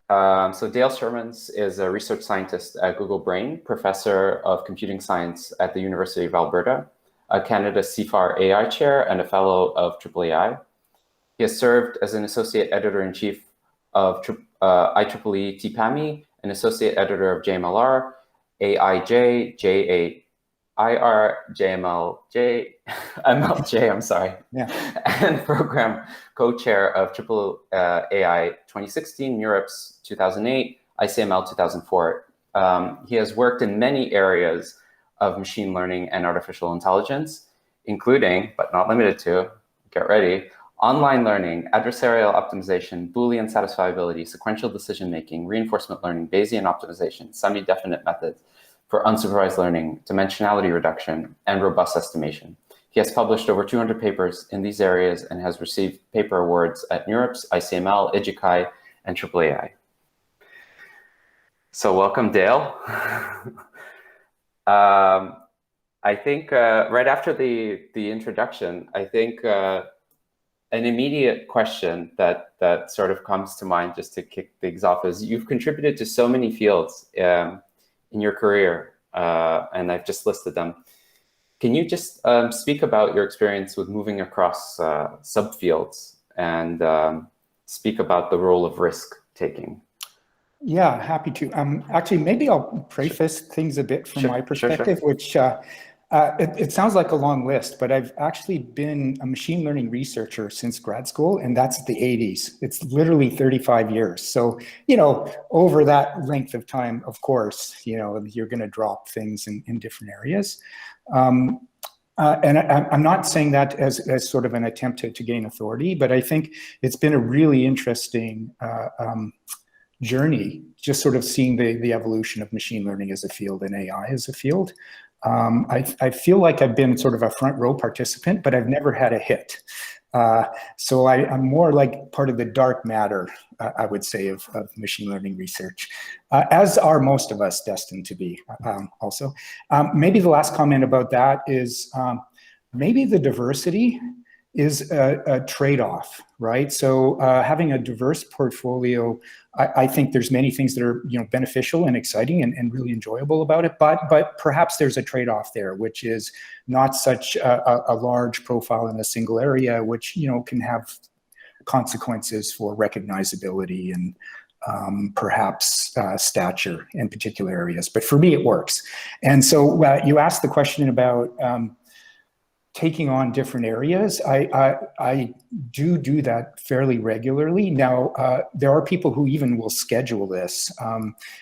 So Dale Schuurmans is a research scientist at Google Brain, professor of computing science at the University of Alberta, a Canada CIFAR AI Chair, and a Fellow of AAAI. He has served as an associate editor-in-chief of IEEE TPAMI, an associate editor of JMLR, AIJ, JAIR, JMLJ, MLJ, I'm sorry, and program co-chair of AAAI 2016, Europe's 2008, ICML 2004. He has worked in many areas of machine learning and artificial intelligence, including, but not limited to, get ready, online learning, adversarial optimization, Boolean satisfiability, sequential decision-making, reinforcement learning, Bayesian optimization, semi-definite methods for unsupervised learning, dimensionality reduction, and robust estimation. He has published over 200 papers in these areas and has received paper awards at NeurIPS, ICML, IJICAI, and AAAI. So welcome, Dale. I think right after the introduction, I think an immediate question that sort of comes to mind just to kick things off is you've contributed to so many fields in your career, and I've just listed them. Can you just speak about your experience with moving across subfields and speak about the role of risk taking? Yeah, happy to. Actually, maybe I'll preface things a bit from my perspective, which it sounds like a long list, but I've actually been a machine learning researcher since grad school, and that's the 80s. It's literally 35 years. So, you know, over that length of time, of course, you know, you're going to drop things in different areas. And I'm not saying that as sort of an attempt to gain authority, but I think it's been a really interesting journey, just sort of seeing the evolution of machine learning as a field and AI as a field. I feel like I've been sort of a front row participant, but I've never had a hit. So I'm more like part of the dark matter, I would say, of machine learning research, as are most of us destined to be also. Maybe the last comment about that is maybe the diversity is a trade-off, right? So having a diverse portfolio, I think there's many things that are, you know, beneficial and exciting and really enjoyable about it, but perhaps there's a trade-off there, which is not such a large profile in a single area, which, you know, can have consequences for recognizability and perhaps stature in particular areas. But for me, it works. And so you asked the question about taking on different areas. I do that fairly regularly. Now, there are people who even will schedule this.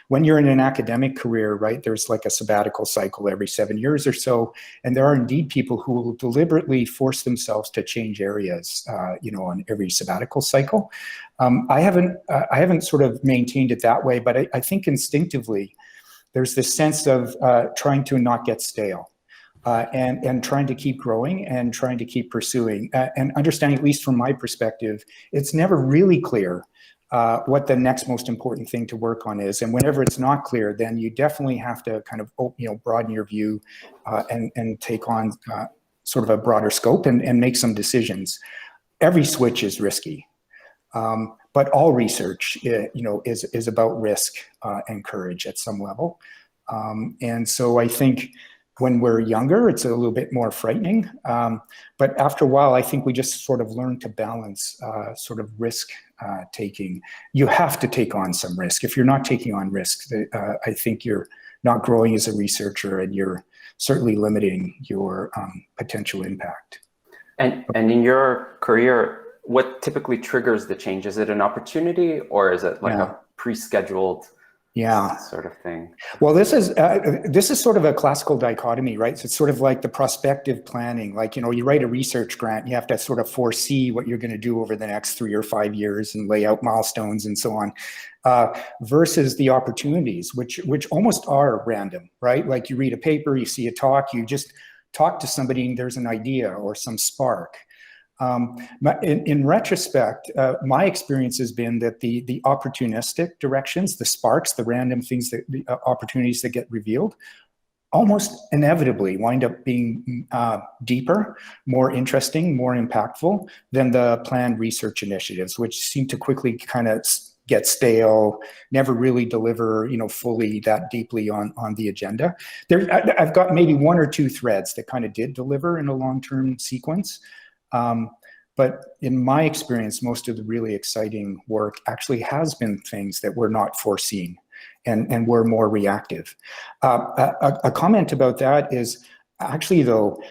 When you're in an academic career, right, there's like a sabbatical cycle every 7 years or so, and there are indeed people who will deliberately force themselves to change areas, you know, on every sabbatical cycle. I haven't sort of maintained it that way, but I think instinctively, there's this sense of trying to not get stale. And trying to keep growing and trying to keep pursuing and understanding, at least from my perspective, it's never really clear what the next most important thing to work on is. And whenever it's not clear, then you definitely have to kind of, you know, broaden your view and take on sort of a broader scope and make some decisions. Every switch is risky, but all research, you know, is about risk and courage at some level. And so I think when we're younger, it's a little bit more frightening. But after a while, I think we just sort of learn to balance sort of risk taking. You have to take on some risk. If you're not taking on risk, I think you're not growing as a researcher, and you're certainly limiting your potential impact. And in your career, what typically triggers the change? Is it an opportunity, or is it like a pre-scheduled sort of thing? Well, this is sort of a classical dichotomy, right? So it's sort of like the prospective planning. Like, you know, you write a research grant, you have to sort of foresee what you're going to do over the next 3 or 5 years and lay out milestones and so on, versus the opportunities, which almost are random, right? Like you read a paper, you see a talk, you just talk to somebody and there's an idea or some spark. In retrospect, my experience has been that the opportunistic directions, the sparks, the random things, the opportunities that get revealed, almost inevitably wind up being deeper, more interesting, more impactful than the planned research initiatives, which seem to quickly kind of get stale, never really deliver, fully that deeply on the agenda. I've got maybe one or two threads that kind of did deliver in a long-term sequence. But in my experience, most of the really exciting work actually has been things that were not foreseen and were more reactive. A comment about that is, actually though,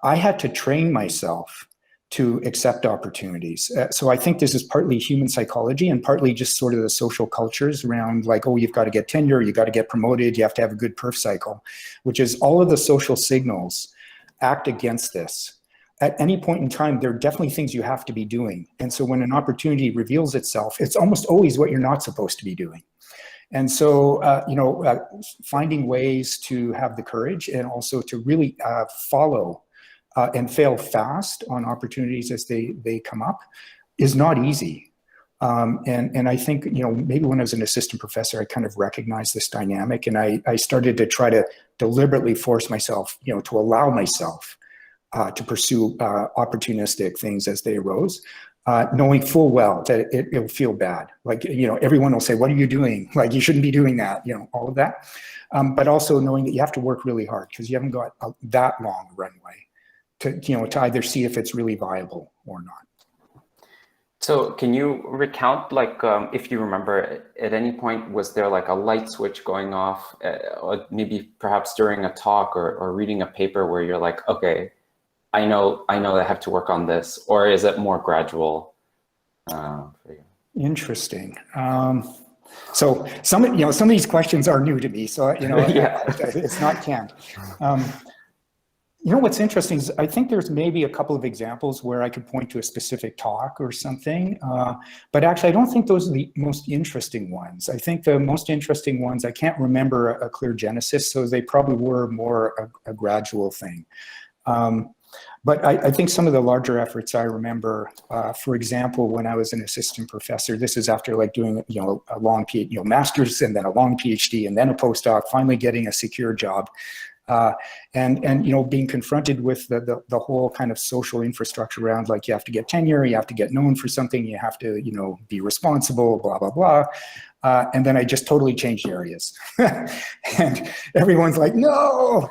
I had to train myself to accept opportunities. So I think this is partly human psychology and partly just sort of the social cultures around like, oh, you've got to get tenure, you got to get promoted, you have to have a good perf cycle, which is all of the social signals act against this. At any point in time, there are definitely things you have to be doing. And so when an opportunity reveals itself, it's almost always what you're not supposed to be doing. And so, finding ways to have the courage and also to really follow and fail fast on opportunities as they come up is not easy. And I think, maybe when I was an assistant professor, I kind of recognized this dynamic, and I started to try to deliberately force myself, to allow myself to pursue opportunistic things as they arose, knowing full well that it'll feel bad. Like, everyone will say, what are you doing? Like, you shouldn't be doing that, all of that. But also knowing that you have to work really hard because you haven't got that long runway to either see if it's really viable or not. So can you recount, like, if you remember, at any point, was there like a light switch going off, or maybe perhaps during a talk or reading a paper where you're like, okay, I know I have to work on this, or is it more gradual for you? Interesting. So some of these questions are new to me, so Yeah. it's not canned. What's interesting is I think there's maybe a couple of examples where I could point to a specific talk or something, but actually I don't think those are the most interesting ones. I think the most interesting ones, I can't remember a clear genesis, so they probably were more a gradual thing. But I think some of the larger efforts I remember, for example, when I was an assistant professor, this is after like doing a long master's and then a long PhD and then a postdoc, finally getting a secure job, and being confronted with the whole kind of social infrastructure around, like, you have to get tenure, you have to get known for something, you have to be responsible, blah blah blah. And then I just totally changed areas, and everyone's like, no.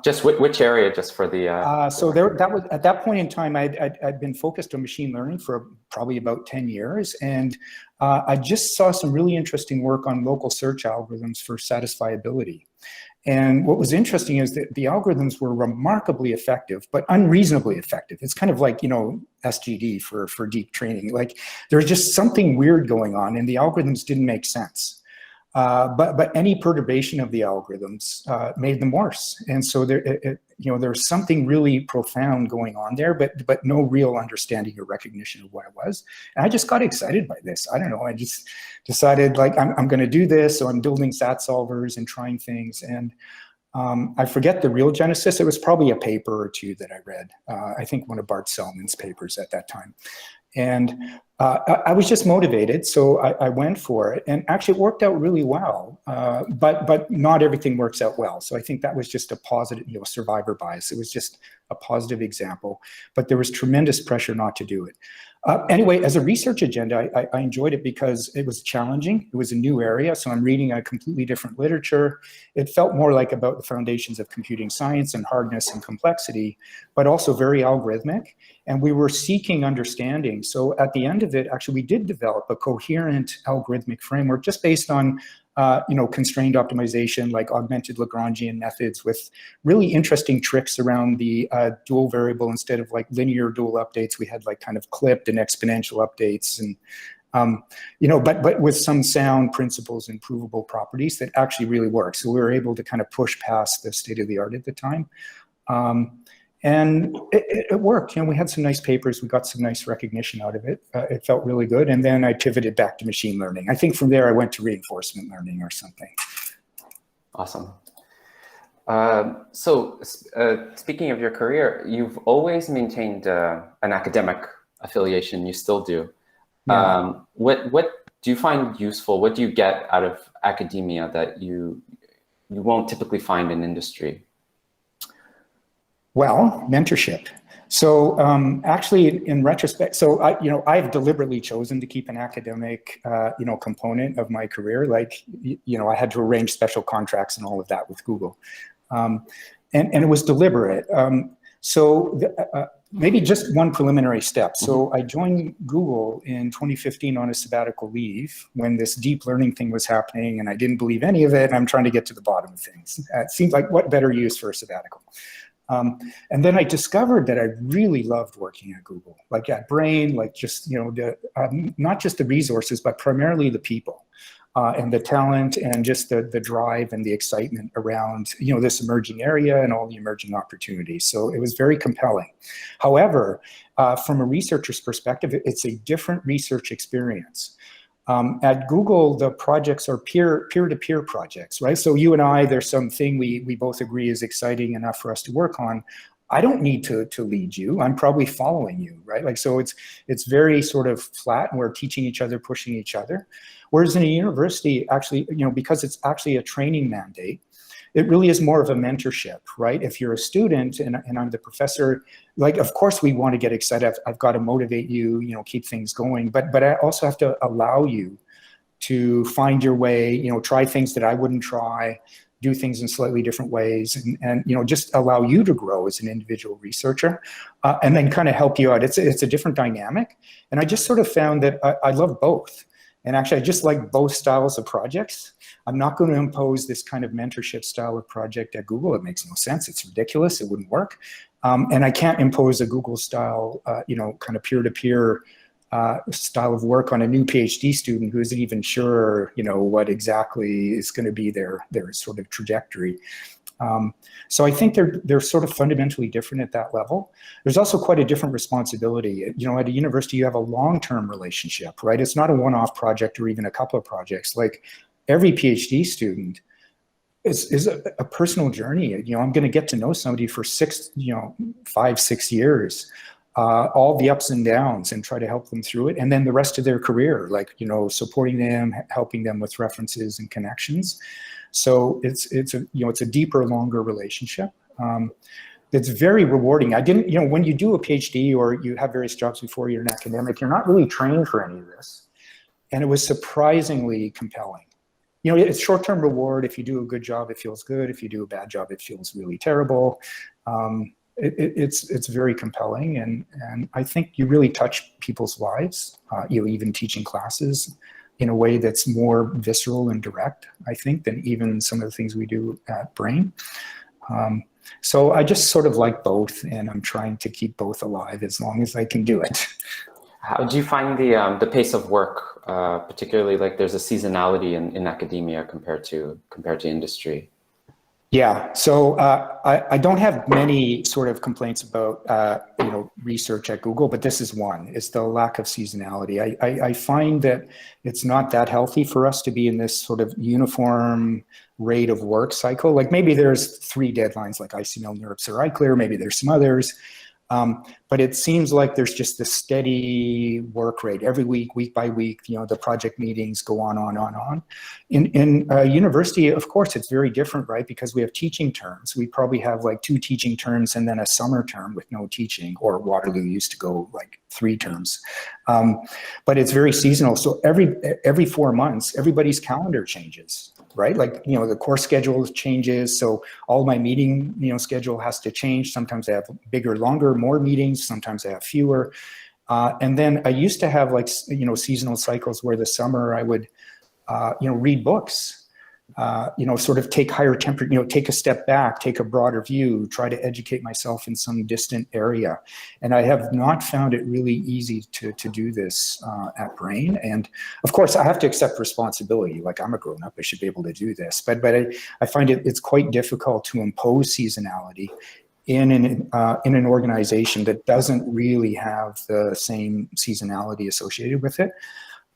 Just which area, just for the so that was at that point in time, I'd been focused on machine learning for probably about 10 years, and I just saw some really interesting work on local search algorithms for satisfiability. And what was interesting is that the algorithms were remarkably effective, but unreasonably effective. It's kind of like, SGD for deep training. Like, there was just something weird going on, and the algorithms didn't make sense. But any perturbation of the algorithms made them worse. And so there's something really profound going on there, but no real understanding or recognition of what it was. And I just got excited by this. I don't know. I just decided, like, I'm going to do this. So I'm building SAT solvers and trying things. And I forget the real genesis. It was probably a paper or two that I read. I think one of Bart Selman's papers at that time. And I was just motivated, so I went for it, and actually it worked out really well. But not everything works out well. So I think that was just a positive, survivor bias. It was just a positive example, but there was tremendous pressure not to do it. Anyway, as a research agenda, I enjoyed it because it was challenging. It was a new area, so I'm reading a completely different literature. It felt more like about the foundations of computing science and hardness and complexity, but also very algorithmic. And we were seeking understanding. So at the end of it, actually, we did develop a coherent algorithmic framework just based on constrained optimization, like augmented Lagrangian methods with really interesting tricks around the dual variable. Instead of like linear dual updates, we had like kind of clipped and exponential updates, and but with some sound principles and provable properties that actually really work. So we were able to kind of push past the state of the art at the time. And it worked. We had some nice papers. We got some nice recognition out of it. It felt really good. And then I pivoted back to machine learning. I think from there I went to reinforcement learning or something. Awesome. Speaking of your career, you've always maintained an academic affiliation. You still do. Yeah. What do you find useful? What do you get out of academia that you won't typically find in industry? Well, mentorship. So actually, in retrospect, so I've deliberately chosen to keep an academic, component of my career. Like, I had to arrange special contracts and all of that with Google, and it was deliberate. Maybe just one preliminary step. So I joined Google in 2015 on a sabbatical leave when this deep learning thing was happening, and I didn't believe any of it. And I'm trying to get to the bottom of things. It seemed like what better use for a sabbatical? And then I discovered that I really loved working at Google, like at Brain, like just, not just the resources, but primarily the people and the talent and just the drive and the excitement around, this emerging area and all the emerging opportunities. So it was very compelling. However, from a researcher's perspective, it's a different research experience. At Google, the projects are peer-to-peer projects, right? So you and I, there's something we both agree is exciting enough for us to work on. I don't need to lead you. I'm probably following you, right? Like, so it's very sort of flat, and we're teaching each other, pushing each other. Whereas in a university, actually, because it's actually a training mandate, it really is more of a mentorship, right? If you're a student and I'm the professor, like, of course we want to get excited. I've got to motivate you, keep things going. But I also have to allow you to find your way, try things that I wouldn't try, do things in slightly different ways, and just allow you to grow as an individual researcher, and then kind of help you out. It's a different dynamic. And I just sort of found that I love both. And actually, I just like both styles of projects. I'm not going to impose this kind of mentorship style of project at Google. It makes no sense. It's ridiculous. It wouldn't work. And I can't impose a Google style, kind of peer-to-peer style of work on a new PhD student who isn't even sure, what exactly is going to be their sort of trajectory. So I think they're sort of fundamentally different at that level. There's also quite a different responsibility. At a university, you have a long-term relationship, right? It's not a one-off project or even a couple of projects. Like, every PhD student is a personal journey. I'm going to get to know somebody for 5, 6 years, all the ups and downs, and try to help them through it. And then the rest of their career, like, supporting them, helping them with references and connections. So it's a deeper, longer relationship. It's very rewarding. When you do a PhD or you have various jobs before you're an academic, you're not really trained for any of this. And it was surprisingly compelling. It's short-term reward. If you do a good job, it feels good. If you do a bad job, it feels really terrible. It's very compelling, and I think you really touch people's lives. Even teaching classes in a way that's more visceral and direct, I think, than even some of the things we do at Brain. So I just sort of like both, and I'm trying to keep both alive as long as I can do it. How do you find the pace of work, particularly, like, there's a seasonality in academia compared to industry? Yeah, so I don't have many sort of complaints about research at Google, but this is one. It's the lack of seasonality. I find that it's not that healthy for us to be in this sort of uniform rate of work cycle. Like, maybe there's 3 deadlines like ICML, NeurIPS, or iClear. Maybe there's some others. But it seems like there's just a steady work rate every week, week by week. The project meetings go on. In university, of course, it's very different, right? Because we have teaching terms. We probably have like 2 teaching terms and then a summer term with no teaching, or Waterloo used to go like 3 terms. But it's very seasonal. So every 4 months, everybody's calendar changes. Right? Like, the course schedule changes. So all my meeting, schedule has to change. Sometimes I have bigger, longer, more meetings. Sometimes I have fewer. And then I used to have like, seasonal cycles where the summer I would, read books, sort of take higher temperature, take a step back, take a broader view, try to educate myself in some distant area. And I have not found it really easy to do this at Brain. And of course, I have to accept responsibility. Like, I'm a grown-up, I should be able to do this. But I find it's quite difficult to impose seasonality in an organization that doesn't really have the same seasonality associated with it.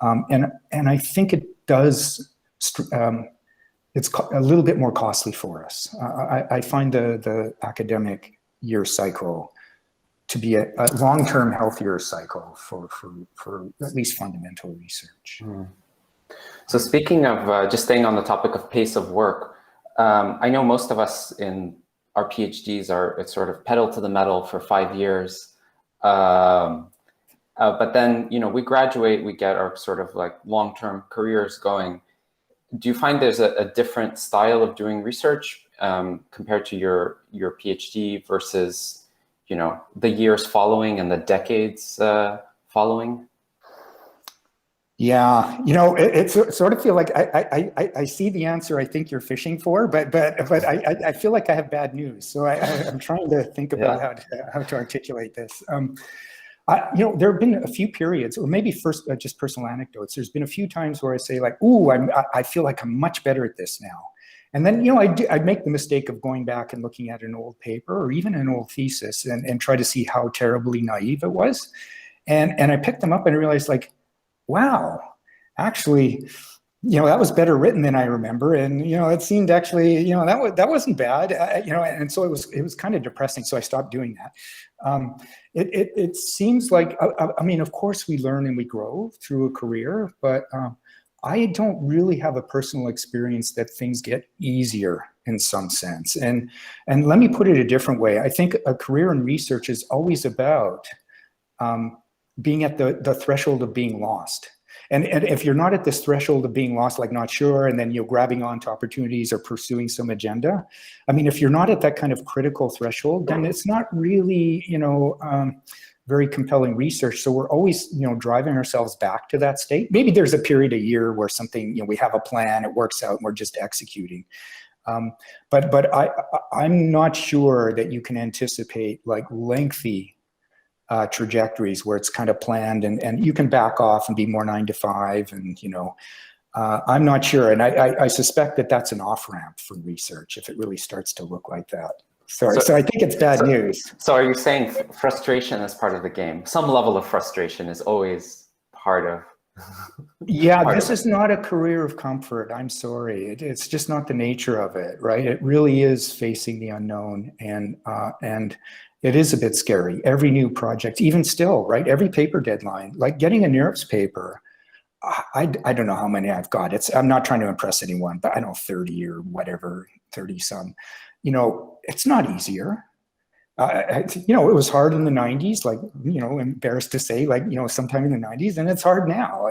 And I think it does. It's a little bit more costly for us. I find the academic year cycle to be a long-term healthier cycle for at least fundamental research. So speaking of just staying on the topic of pace of work, I know most of us in our PhDs are it's sort of pedal to the metal for 5 years. But then, we graduate, we get our sort of like long-term careers going. Do you find there's a different style of doing research compared to your PhD versus, the years following and the decades following? Yeah, it sort of feel like I see the answer I think you're fishing for, but I feel like I have bad news. So I'm trying to think about how to articulate this. There have been a few periods, or maybe first just personal anecdotes. There's been a few times where I say like, "Ooh, I feel like I'm much better at this now," and then I make the mistake of going back and looking at an old paper or even an old thesis and try to see how terribly naive it was, and I picked them up and I realized like, wow, actually, that was better written than I remember, and it seemed actually, that wasn't bad, and so it was kind of depressing. So I stopped doing that. It seems like, I mean, of course we learn and we grow through a career, but I don't really have a personal experience that things get easier in some sense. And let me put it a different way. I think a career in research is always about being at the threshold of being lost. And if you're not at this threshold of being lost, like not sure, and then you're grabbing onto opportunities or pursuing some agenda, I mean, if you're not at that kind of critical threshold, then it's not really, very compelling research. So we're always, driving ourselves back to that state. Maybe there's a period a year where something, we have a plan, it works out, and we're just executing. But I'm not sure that you can anticipate like lengthy trajectories where it's kind of planned and you can back off and be more 9 to 5 and I'm not sure, and I suspect that that's an off-ramp for research if it really starts to look like that. So I think it's bad news. So are you saying frustration is part of the game? Some level of frustration is always part of yeah, this is not a career of comfort. I'm sorry. It's just not the nature of it, right? It really is facing the unknown, and it is a bit scary. Every new project, even still, right? Every paper deadline, like getting a NeurIPS paper, I don't know how many I've got. I'm not trying to impress anyone, but I know 30 or whatever, 30 some. It's not easier. It was hard in the 90s, like, embarrassed to say, like, sometime in the 90s, and it's hard now.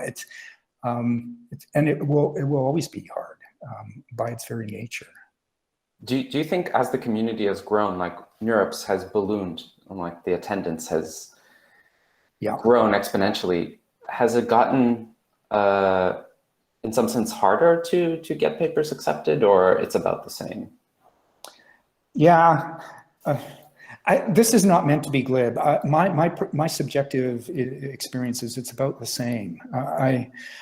And it will always be hard by its very nature. Do you think as the community has grown, like NeurIPS has ballooned, and like the attendance has grown exponentially, has it gotten in some sense harder to get papers accepted, or it's about the same? Yeah. This is not meant to be glib. My subjective experience is it's about the same.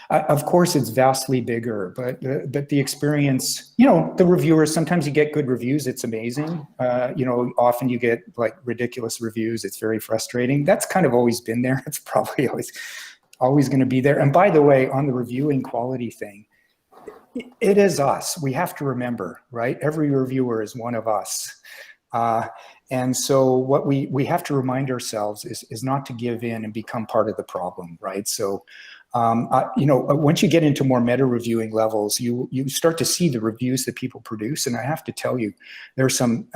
Of course, it's vastly bigger, but the experience, the reviewers, sometimes you get good reviews. It's amazing. Often you get like ridiculous reviews. It's very frustrating. That's kind of always been there. It's probably always going to be there. And by the way, on the reviewing quality thing, it is us. We have to remember, right? Every reviewer is one of us. And so what we have to remind ourselves is not to give in and become part of the problem, right? So, once you get into more meta reviewing levels, you start to see the reviews that people produce. And I have to tell you, there are some,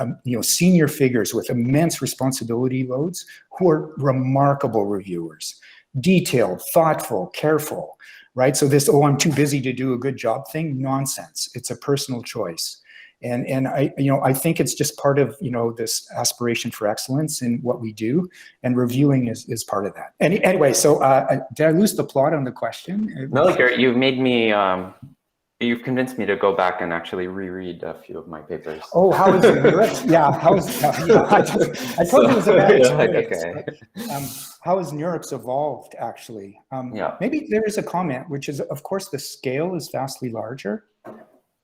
senior figures with immense responsibility loads who are remarkable reviewers, detailed, thoughtful, careful, right? So this, I'm too busy to do a good job thing, nonsense. It's a personal choice. And I think it's just part of, this aspiration for excellence in what we do, and reviewing is part of that. Anyway, so did I lose the plot on the question? No, you've made me, you've convinced me to go back and actually reread a few of my papers. Oh, how is NeurIPS? Yeah, I told you it was a bad experience. Okay. How has NeurIPS evolved, actually? Maybe there is a comment, which is, of course, the scale is vastly larger.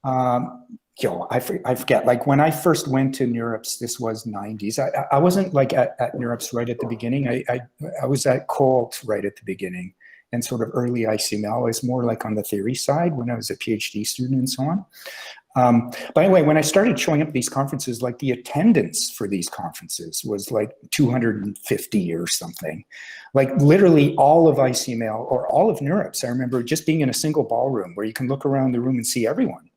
I forget, like when I first went to NeurIPS, this was 90s. I wasn't like at NeurIPS right at the beginning. I was at Colt right at the beginning, and sort of early ICML. I was more like on the theory side when I was a PhD student and so on. But anyway, when I started showing up at these conferences, like the attendance for these conferences was like 250 or something. Like literally all of ICML or all of NeurIPS. I remember just being in a single ballroom where you can look around the room and see everyone.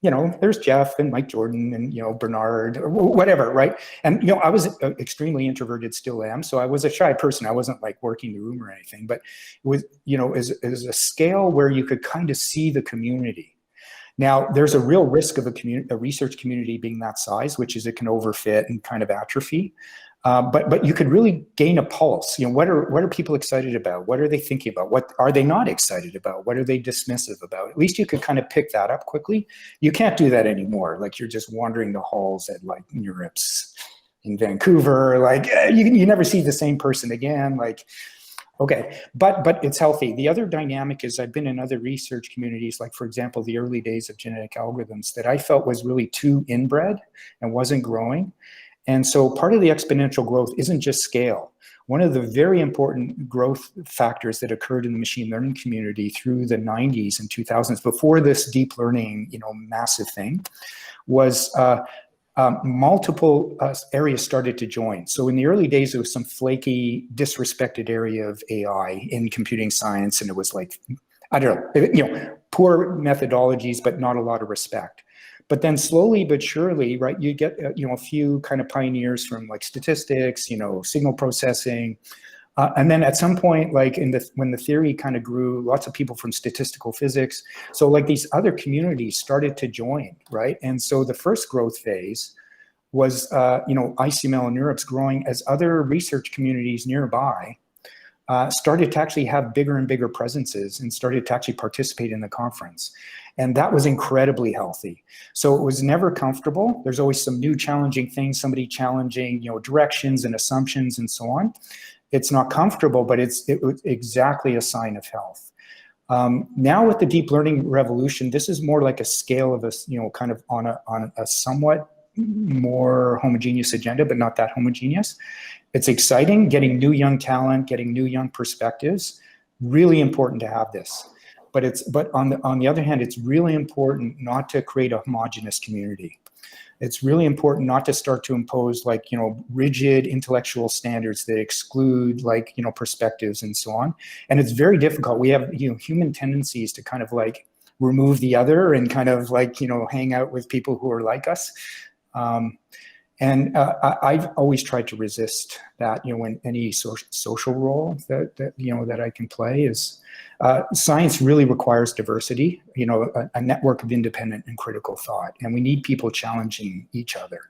there's Jeff and Mike Jordan and, Bernard or whatever, right? And, I was extremely introverted, still am. So I was a shy person. I wasn't like working the room or anything, but it was, as a scale where you could kind of see the community. Now, there's a real risk of a research community being that size, which is it can overfit and kind of atrophy. But you could really gain a pulse. What are people excited about? What are they thinking about? What are they not excited about? What are they dismissive about? At least you could kind of pick that up quickly. You can't do that anymore. Like you're just wandering the halls at like NeurIPS in Vancouver. Like you never see the same person again. Like, okay, but it's healthy. The other dynamic is I've been in other research communities, like for example, the early days of genetic algorithms that I felt was really too inbred and wasn't growing. And so part of the exponential growth isn't just scale. One of the very important growth factors that occurred in the machine learning community through the 90s and 2000s, before this deep learning, massive thing, was multiple areas started to join. So in the early days, there was some flaky, disrespected area of AI in computing science, and it was like, I don't know, poor methodologies, but not a lot of respect. But then slowly but surely, right, you get a few kind of pioneers from like statistics, signal processing, and then at some point, like when the theory kind of grew, lots of people from statistical physics. So like these other communities started to join, right? And so the first growth phase was ICML and NeurIPS growing as other research communities nearby started to actually have bigger and bigger presences and started to actually participate in the conference. And that was incredibly healthy. So it was never comfortable. There's always some new challenging things, somebody challenging, directions and assumptions and so on. It's not comfortable, but it was exactly a sign of health. Now with the deep learning revolution, this is more like a scale of kind of on a somewhat more homogeneous agenda, but not that homogeneous. It's exciting, getting new young talent, getting new young perspectives. Really important to have this. But on the other hand, it's really important not to create a homogeneous community. It's really important not to start to impose like, rigid intellectual standards that exclude like, perspectives and so on. And it's very difficult. We have, human tendencies to kind of like remove the other and kind of like, hang out with people who are like us. I've always tried to resist that, when any social role that I can play is, science really requires diversity, a network of independent and critical thought, and we need people challenging each other.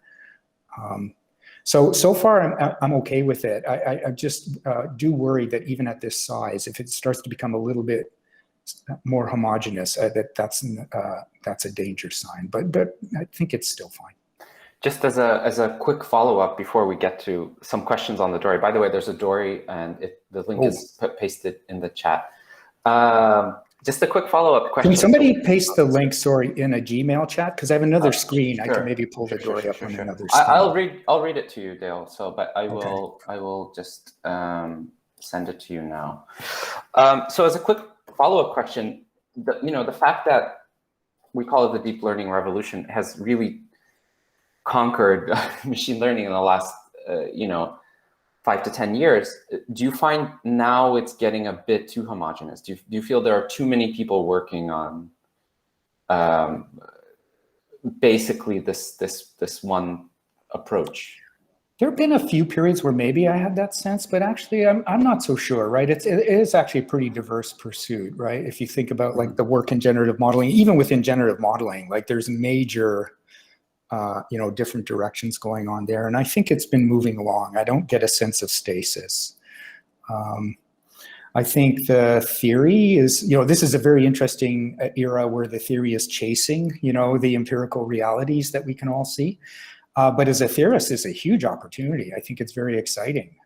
So far I'm okay with it. I just do worry that even at this size, if it starts to become a little bit more homogeneous, that's a danger sign, but I think it's still fine. Just as a quick follow-up before we get to some questions on the Dory. By the way, there's a Dory and the link is pasted in the chat. Just a quick follow-up question. Can somebody paste the link, in a Gmail chat? Because I have another screen. Sure. I can maybe pull the Dory up on another screen. I'll read it to you, Dale. But I will just send it to you now. So as a quick follow-up question, the fact that we call it the deep learning revolution has really conquered machine learning in the last 5 to 10 years. Do you find now it's getting a bit too homogenous? Do you feel there are too many people working on basically this one approach? There have been a few periods where maybe I had that sense, but actually I'm not so sure, right? It is actually a pretty diverse pursuit, right? If you think about like the work in generative modeling, even within generative modeling, like there's major different directions going on there. And I think it's been moving along. I don't get a sense of stasis. I think the theory is, this is a very interesting era where the theory is chasing, the empirical realities that we can all see. But as a theorist, it's a huge opportunity. I think it's very exciting.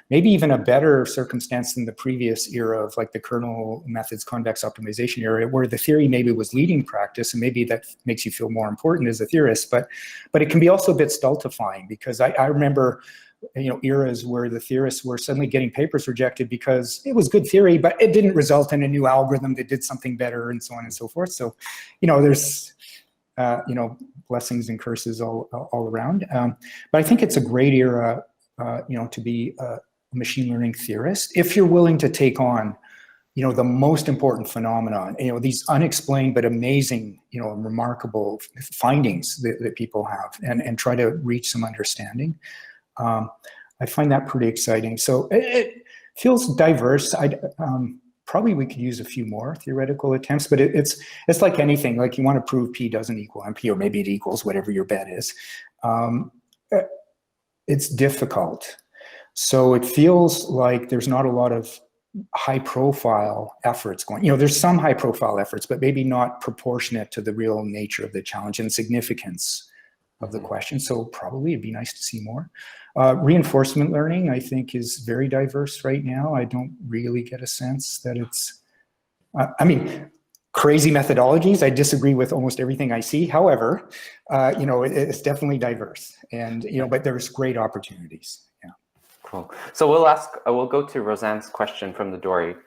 Maybe even a better circumstance than the previous era of like the kernel methods convex optimization era, where the theory maybe was leading practice, and maybe that makes you feel more important as a theorist, but it can be also a bit stultifying, because I remember eras where the theorists were suddenly getting papers rejected because it was good theory, but it didn't result in a new algorithm that did something better, and so on and so forth. So, there's blessings and curses all around. But I think it's a great era, to be a machine learning theorist, if you're willing to take on the most important phenomenon, these unexplained but amazing, remarkable findings that people have, and try to reach some understanding. I find that pretty exciting. So it feels diverse. Probably we could use a few more theoretical attempts, but it's like anything. Like, you want to prove P doesn't equal NP, or maybe it equals whatever your bet is. It's difficult. So it feels like there's not a lot of high-profile efforts going. There's some high-profile efforts, but maybe not proportionate to the real nature of the challenge and significance of the question. So probably it'd be nice to see more. Reinforcement learning, I think, is very diverse right now. I don't really get a sense that it's, crazy methodologies. I disagree with almost everything I see. However, it's definitely diverse, and but there's great opportunities. Yeah. Cool. So we'll go to Roseanne's question from the Dory.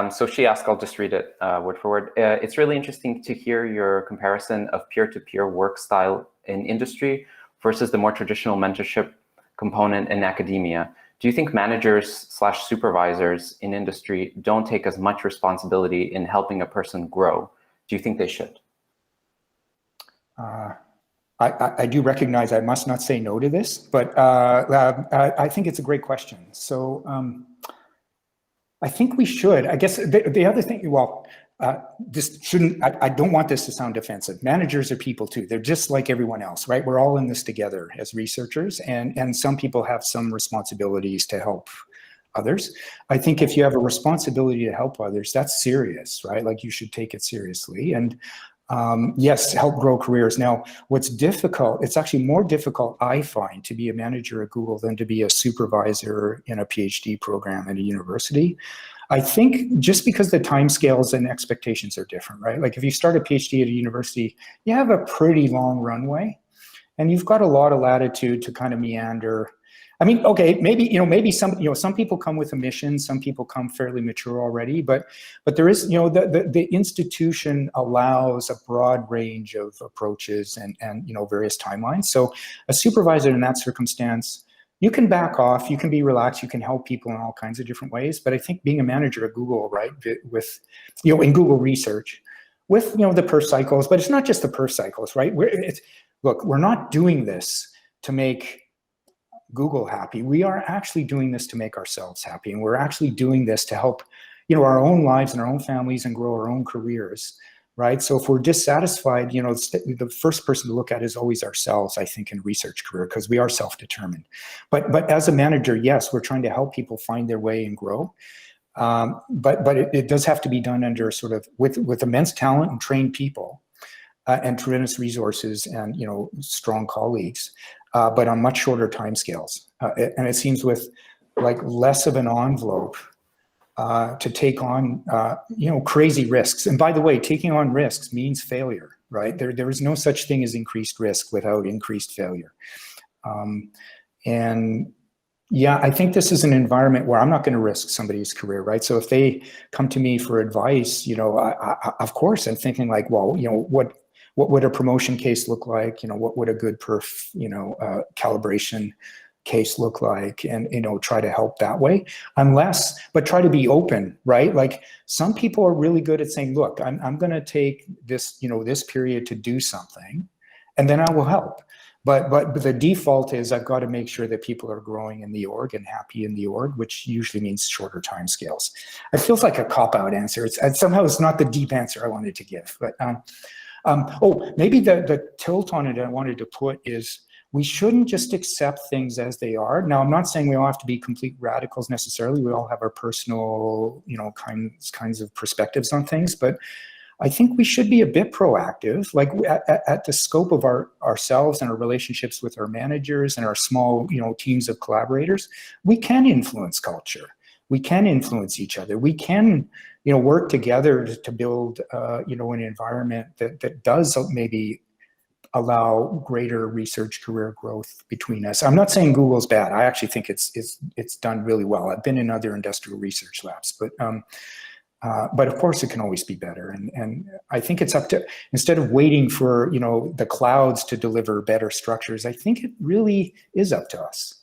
So she asked, I'll just read it word for word. It's really interesting to hear your comparison of peer-to-peer work style in industry versus the more traditional mentorship component in academia. Do you think managers/supervisors in industry don't take as much responsibility in helping a person grow? Do you think they should? I do recognize I must not say no to this, but I think it's a great question. So I think we should. I guess the other thing, this shouldn't, I don't want this to sound defensive. Managers are people too. They're just like everyone else, right? We're all in this together as researchers, and some people have some responsibilities to help others. I think if you have a responsibility to help others, that's serious, right? Like, you should take it seriously. And yes, help grow careers. Now, what's difficult, it's actually more difficult, I find, to be a manager at Google than to be a supervisor in a PhD program at a university. I think just because the timescales and expectations are different, right? Like, if you start a PhD at a university, you have a pretty long runway, and you've got a lot of latitude to kind of meander. Okay, maybe some people come with a mission, some people come fairly mature already, but there is, the institution allows a broad range of approaches and various timelines. So a supervisor in that circumstance, you can back off, you can be relaxed, you can help people in all kinds of different ways. But I think being a manager at Google, right, with, in Google research, with, the perf cycles, but it's not just the perf cycles, right? Look, we're not doing this to make Google happy. We are actually doing this to make ourselves happy. And we're actually doing this to help, our own lives and our own families and grow our own careers, right? So if we're dissatisfied, the first person to look at is always ourselves, I think, in a research career, because we are self-determined. But as a manager, yes, we're trying to help people find their way and grow. But it does have to be done under sort of with immense talent and trained people and tremendous resources and, strong colleagues. But on much shorter timescales. And it seems with like less of an envelope to take on, crazy risks. And by the way, taking on risks means failure, right? There is no such thing as increased risk without increased failure. And yeah, I think this is an environment where I'm not going to risk somebody's career, right? So if they come to me for advice, of course, I'm thinking like, well, what would a promotion case look like? What would a good perf, calibration case look like? And, try to help that way. But try to be open, right? Like, some people are really good at saying, look, I'm going to take this, this period to do something, and then I will help. But the default is I've got to make sure that people are growing in the org and happy in the org, which usually means shorter timescales. It feels like a cop-out answer. Somehow it's not the deep answer I wanted to give, but maybe the tilt on it I wanted to put is we shouldn't just accept things as they are. Now, I'm not saying we all have to be complete radicals necessarily. We all have our personal, kinds of perspectives on things, but I think we should be a bit proactive, like at the scope of ourselves and our relationships with our managers and our small, teams of collaborators. We can influence culture. We can influence each other. We can, work together to build, an environment that does maybe allow greater research career growth between us. I'm not saying Google's bad. I actually think it's done really well. I've been in other industrial research labs, but of course it can always be better. And I think it's up to, instead of waiting for, the clouds to deliver better structures, I think it really is up to us.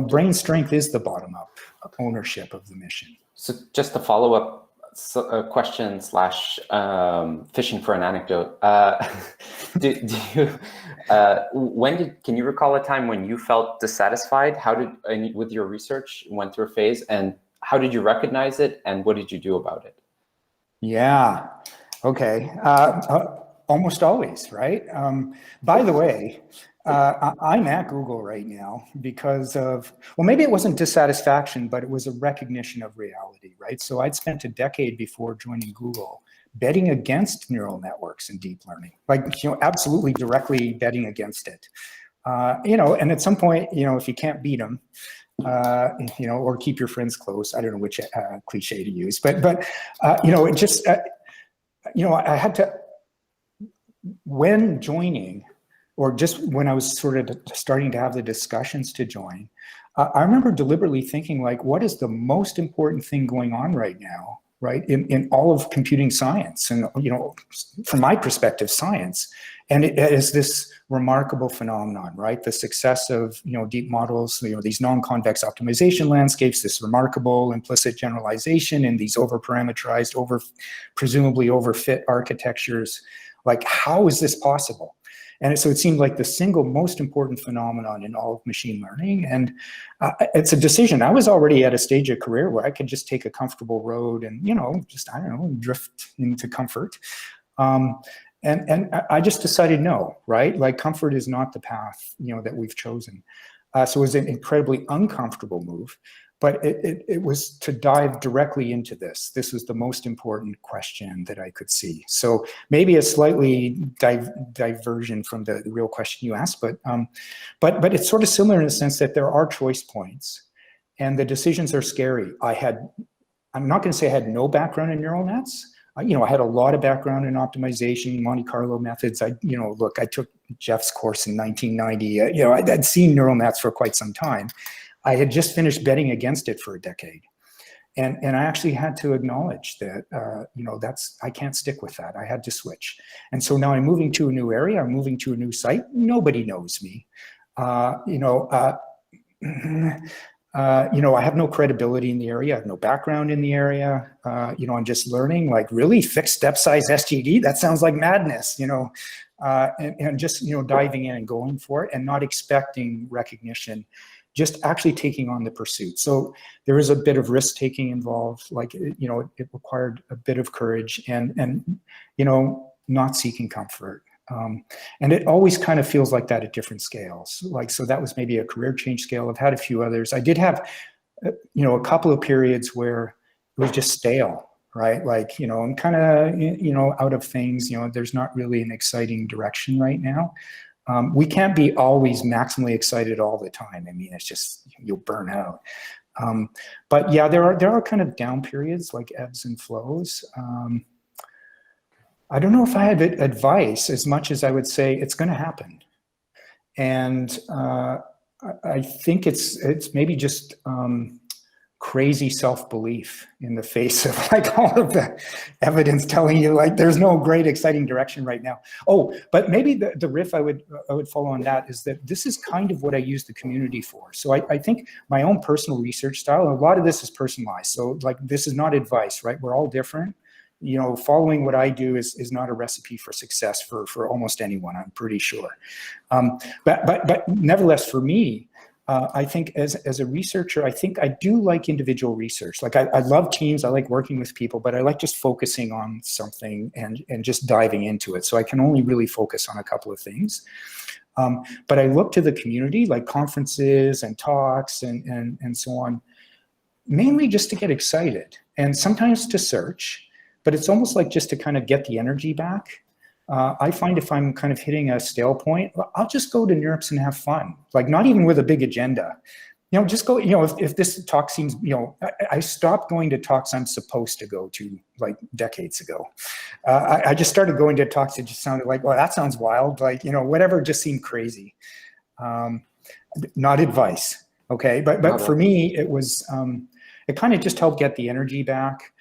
Brain strength is the bottom-up ownership of the mission. So just to follow up question slash fishing for an anecdote. Do you, can you recall a time when you felt dissatisfied? How did, with your research, went through a phase, and how did you recognize it, and what did you do about it? Yeah, okay. Almost always, right? By the way, I'm at Google right now because of, well, maybe it wasn't dissatisfaction, but it was a recognition of reality, right? So I'd spent a decade before joining Google betting against neural networks and deep learning, like, absolutely directly betting against it. And at some point, if you can't beat them, or keep your friends close. I don't know which cliche to use, but it just, I had to, when joining, or just when I was sort of starting to have the discussions to join, I remember deliberately thinking, like, what is the most important thing going on right now, right, in all of computing science, and, from my perspective, science. And it is this remarkable phenomenon, right? The success of, deep models, these non-convex optimization landscapes, this remarkable implicit generalization in these over-parameterized, presumably overfit architectures. Like, how is this possible? And so it seemed like the single most important phenomenon in all of machine learning. And it's a decision. I was already at a stage of career where I could just take a comfortable road and, just, I don't know, drift into comfort. And I just decided no, right? Like, comfort is not the path, that we've chosen. So it was an incredibly uncomfortable move, but it was to dive directly into this. This was the most important question that I could see. So maybe a slightly diversion from the real question you asked, but it's sort of similar in the sense that there are choice points, and the decisions are scary. I'm not going to say I had no background in neural nets. I had a lot of background in optimization, Monte Carlo methods. I took Jeff's course in 1990. I'd seen neural nets for quite some time. I had just finished betting against it for a decade. And I actually had to acknowledge that, I can't stick with that. I had to switch. And so now I'm moving to a new area. I'm moving to a new site. Nobody knows me. I have no credibility in the area. I have no background in the area. I'm just learning, like, really fixed step size SGD? That sounds like madness, and just, diving in and going for it and not expecting recognition, just actually taking on the pursuit. So there is a bit of risk taking involved, like, it required a bit of courage and not seeking comfort. And it always kind of feels like that at different scales. Like, so that was maybe a career change scale. I've had a few others. I did have, a couple of periods where it was just stale, right? Like, I'm kind of, out of things, there's not really an exciting direction right now. We can't be always maximally excited all the time. I mean, it's just, you'll burn out. But yeah, there are kind of down periods, like ebbs and flows. I don't know if I had advice as much as I would say it's going to happen. And I think it's maybe just crazy self-belief in the face of, like, all of the evidence telling you, like, there's no great exciting direction right now. Oh, but maybe the riff I would follow on that is that this is kind of what I use the community for. So I think my own personal research style, and a lot of this is personalized. So, like, this is not advice, right? We're all different. Following what I do is not a recipe for success for almost anyone, I'm pretty sure. But nevertheless, for me, I think as a researcher, I think I do like individual research. Like, I love teams, I like working with people, but I like just focusing on something and just diving into it. So I can only really focus on a couple of things. But I look to the community, like conferences and talks and so on, mainly just to get excited and sometimes to search. But it's almost like just to kind of get the energy back. I find if I'm kind of hitting a stale point, I'll just go to NeurIPS and have fun. Like, not even with a big agenda. Just go, if this talk seems, I stopped going to talks I'm supposed to go to, like, decades ago. I just started going to talks that just sounded like, well, that sounds wild. Like, whatever just seemed crazy. Not advice, okay? But for me, it was, it kind of just helped get the energy back.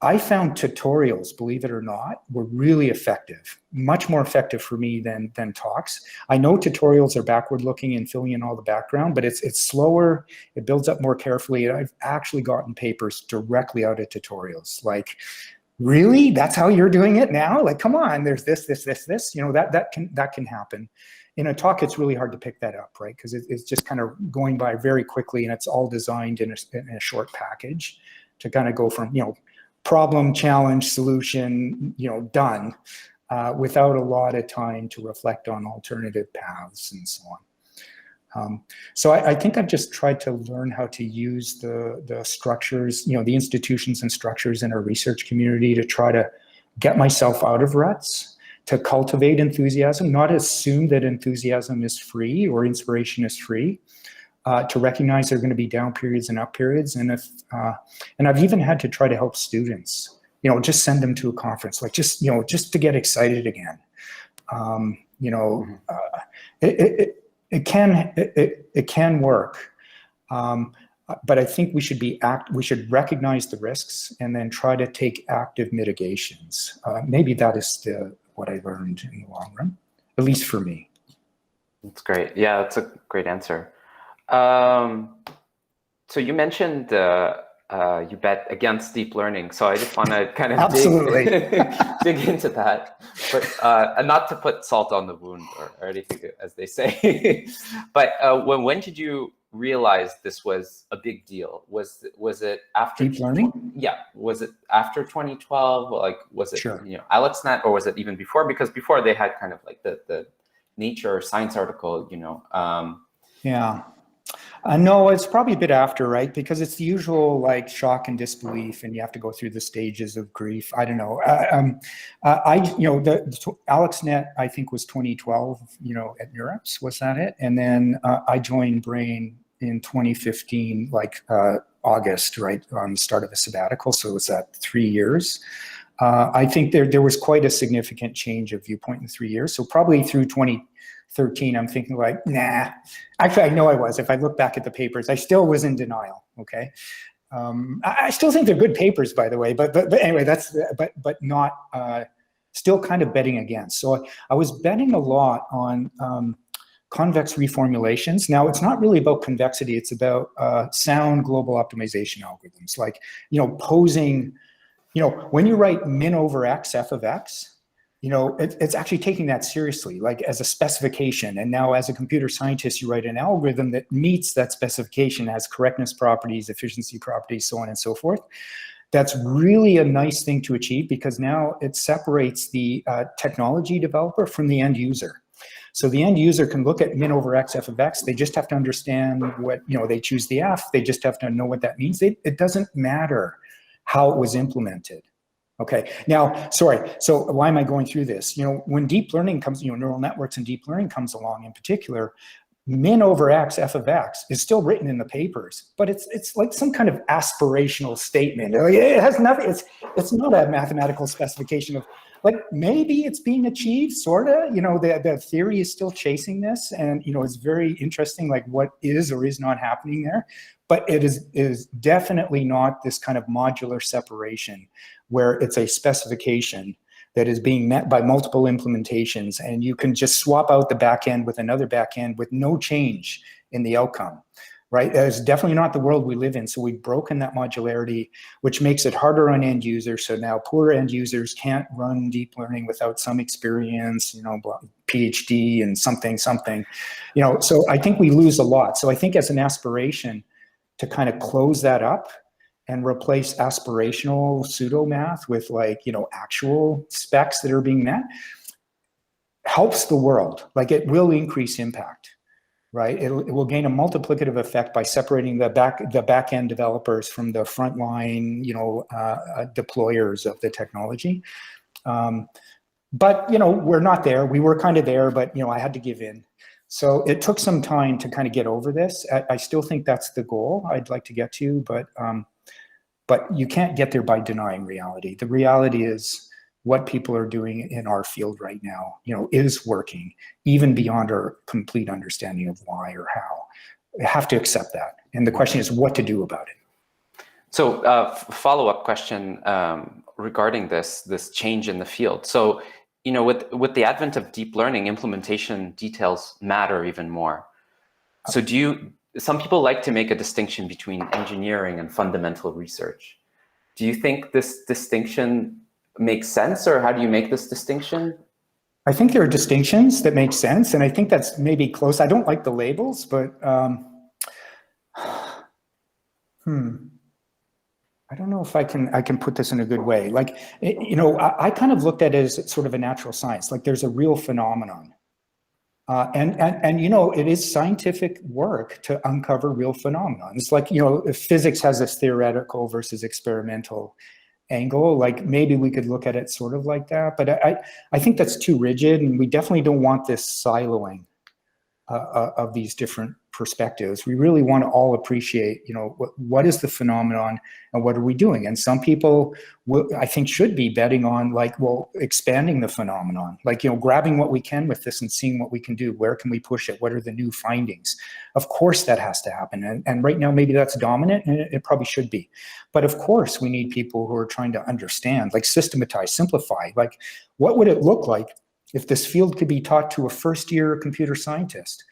I found tutorials, believe it or not, were really effective, much more effective for me than talks. I know tutorials are backward looking and filling in all the background, but it's slower, it builds up more carefully. And I've actually gotten papers directly out of tutorials. Like, really? That's how you're doing it now? Like, come on, there's this, you know, that can happen. In a talk, it's really hard to pick that up, right? Because it's just kind of going by very quickly, and it's all designed in a short package to kind of go from, you know, problem, challenge, solution, you know, done, without a lot of time to reflect on alternative paths and so on. So I think I've just tried to learn how to use the structures, you know, the institutions and structures in our research community to try to get myself out of ruts, to cultivate enthusiasm, not assume that enthusiasm is free or inspiration is free, to recognize there are going to be down periods and up periods. And and I've even had to try to help students, you know, just send them to a conference, like just to get excited again. You know, it can work. But I think we should recognize the risks and then try to take active mitigations. Maybe that is what I learned in the long run, at least for me. That's great. Yeah, that's a great answer. So you mentioned you bet against deep learning. So I just want to kind of dig into that, but not to put salt on the wound or anything, as they say. But when did you realize this was a big deal? Was it after deep learning? Yeah. Was it after 2012? Like, was it, sure, you know, AlexNet, or was it even before? Because before they had kind of like the Nature or Science article, you know. Yeah. No, it's probably a bit after, right? Because it's the usual like shock and disbelief, and you have to go through the stages of grief. I don't know. You know, the AlexNet, I think, was 2012. You know, at NeurIPS, was that it? And then I joined Brain in 2015, like August, right on the start of a sabbatical. So it was that 3 years. I think there was quite a significant change of viewpoint in 3 years. So probably through 2013, I'm thinking like, nah. Actually, I know I was. If I look back at the papers, I still was in denial. Okay, I still think they're good papers, by the way. But anyway, but not still kind of betting against. So I was betting a lot on convex reformulations. Now, it's not really about convexity. It's about sound global optimization algorithms, like, you know, posing. You know, when you write min over x, f of x, you know, it's actually taking that seriously, like as a specification. And now as a computer scientist, you write an algorithm that meets that specification, has correctness properties, efficiency properties, so on and so forth. That's really a nice thing to achieve, because now it separates the technology developer from the end user. So the end user can look at min over x, f of x. They just have to understand what, you know, they choose the f. They just have to know what that means. It doesn't matter how it was implemented. Okay, now, sorry, so why am I going through this? You know, when deep learning comes, you know, neural networks and deep learning comes along in particular, min over x, f of x is still written in the papers, but it's like some kind of aspirational statement. It has nothing, it's not a mathematical specification of, like, maybe it's being achieved, sort of, you know, the theory is still chasing this, and, you know, it's very interesting, like, what is or is not happening there. But it is definitely not this kind of modular separation where it's a specification that is being met by multiple implementations, and you can just swap out the back end with another back end with no change in the outcome, right? That is definitely not the world we live in. So we've broken that modularity, which makes it harder on end users. So now poor end users can't run deep learning without some experience, you know, PhD and something, you know. So I think we lose a lot. So I think as an aspiration, to kind of close that up and replace aspirational pseudo math with, like, you know, actual specs that are being met, helps the world. Like, it will increase impact, right? It will gain a multiplicative effect by separating the back end developers from the frontline, you know, deployers of the technology. But, you know, we're not there. We were kind of there, but, you know, I had to give in. So it took some time to kind of get over this. I still think that's the goal I'd like to get to, but you can't get there by denying reality. The reality is what people are doing in our field right now, you know, is working, even beyond our complete understanding of why or how. You have to accept that. And the question is what to do about it. So follow-up question regarding this change in the field. So, with the advent of deep learning, implementation details matter even more. So some people like to make a distinction between engineering and fundamental research. Do you think this distinction makes sense, or how do you make this distinction? I think there are distinctions that make sense, and I think that's maybe close. I don't like the labels, but I don't know if I can put this in a good way. Like, I kind of looked at it as sort of a natural science. Like, there's a real phenomenon, and it is scientific work to uncover real phenomenon. It's like, if physics has this theoretical versus experimental angle, like maybe we could look at it sort of like that, but I think that's too rigid, and we definitely don't want this siloing of these different perspectives. We really want to all appreciate, what is the phenomenon and what are we doing? And some people I think should be betting on like, well, expanding the phenomenon, like, grabbing what we can with this and seeing what we can do. Where can we push it? What are the new findings? Of course that has to happen. And right now, maybe that's dominant, and it probably should be. But of course we need people who are trying to understand, like systematize, simplify, like what would it look like if this field could be taught to a first-year computer scientist?